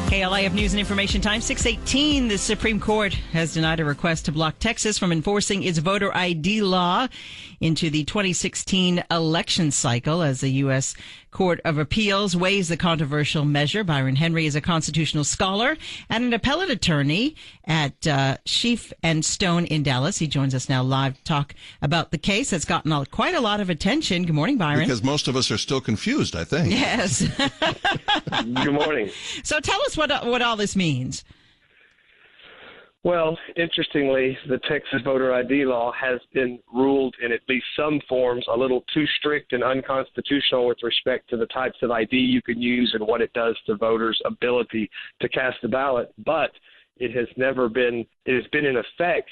KLIF News and Information Time, 6:18. The Supreme Court has denied a request to block Texas from enforcing its voter ID law into the 2016 election cycle as the U.S. Court of Appeals weighs the controversial measure. Byron Henry is a constitutional scholar and an appellate attorney at Scheef Stone in Dallas. He joins us now live to talk about the case that's gotten quite a lot of attention. Good morning, Byron. Because most of us are still confused, I think. Yes. Good morning. So tell us what all this means. Well, interestingly, the Texas voter ID law has been ruled in at least some forms a little too strict and unconstitutional with respect to the types of ID you can use and what it does to voters' ability to cast a ballot. But it has been in effect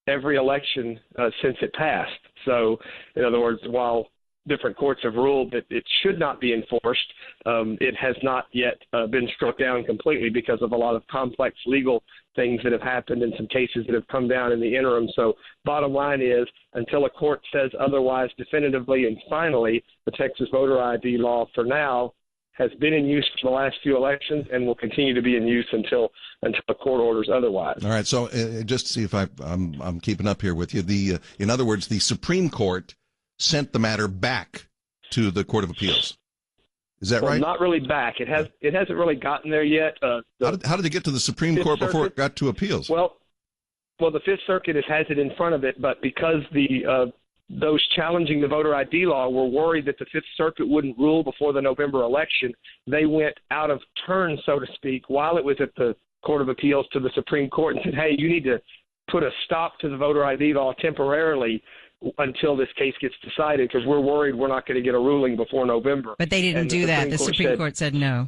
every election since it passed. So, in other words, while different courts have ruled that it should not be enforced, it has not yet been struck down completely because of a lot of complex legal things that have happened and some cases that have come down in the interim. So bottom line is, until a court says otherwise definitively and finally, the Texas voter ID law for now has been in use for the last few elections and will continue to be in use until the court orders otherwise. All right. So just to see if I'm keeping up here with you. In other words, the Supreme Court sent the matter back to the Court of Appeals. Is that right? Not really back. It hasn't really gotten there yet. How did it get to the Supreme Court before it got to appeals? Well, the Fifth Circuit has it in front of it, but because those challenging the voter ID law were worried that the Fifth Circuit wouldn't rule before the November election, they went out of turn, so to speak, while it was at the Court of Appeals to the Supreme Court and said, hey, you need to put a stop to the voter ID law temporarily until this case gets decided, because we're worried we're not going to get a ruling before November. But they didn't do that. The Supreme Court said no.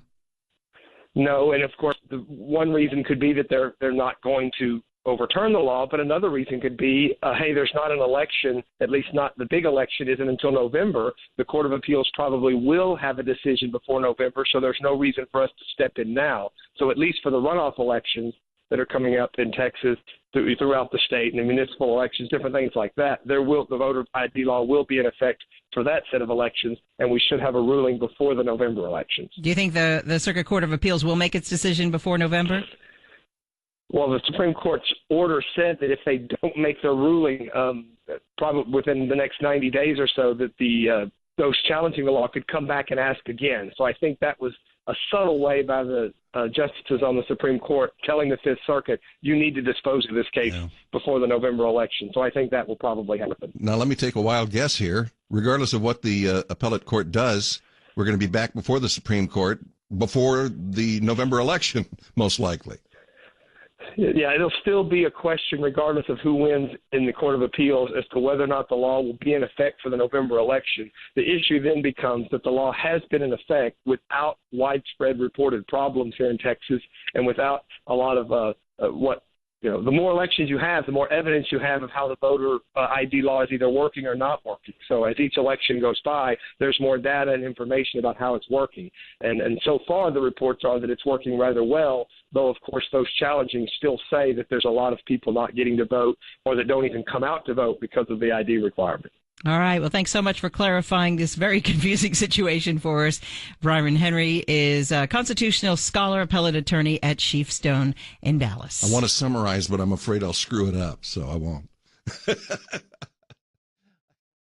No, and of course, the one reason could be that they're not going to overturn the law, but another reason could be, hey, there's not an election, at least not the big election isn't until November. The Court of Appeals probably will have a decision before November, so there's no reason for us to step in now. So at least for the runoff elections that are coming up in Texas, throughout the state, and the municipal elections, different things like that, the voter ID law will be in effect for that set of elections, and we should have a ruling before the November elections. Do you think the Circuit Court of Appeals will make its decision before November? Well, the Supreme Court's order said that if they don't make their ruling probably within the next 90 days or so, that those challenging the law could come back and ask again. So I think that was a subtle way by the justices on the Supreme Court telling the Fifth Circuit, you need to dispose of this case before the November election. So I think that will probably happen. Now, let me take a wild guess here. Regardless of what the appellate court does, we're going to be back before the Supreme Court before the November election, most likely. Yeah, it'll still be a question regardless of who wins in the Court of Appeals as to whether or not the law will be in effect for the November election. The issue then becomes that the law has been in effect without widespread reported problems here in Texas and without a lot of the more elections you have, the more evidence you have of how the voter ID law is either working or not working. So as each election goes by, there's more data and information about how it's working. And so far the reports are that it's working rather well, though, of course, those challenging still say that there's a lot of people not getting to vote or that don't even come out to vote because of the ID requirement. All right. Well, thanks so much for clarifying this very confusing situation for us. Byron Henry is a constitutional scholar, appellate attorney at Scheef Stone in Dallas. I want to summarize, but I'm afraid I'll screw it up, so I won't.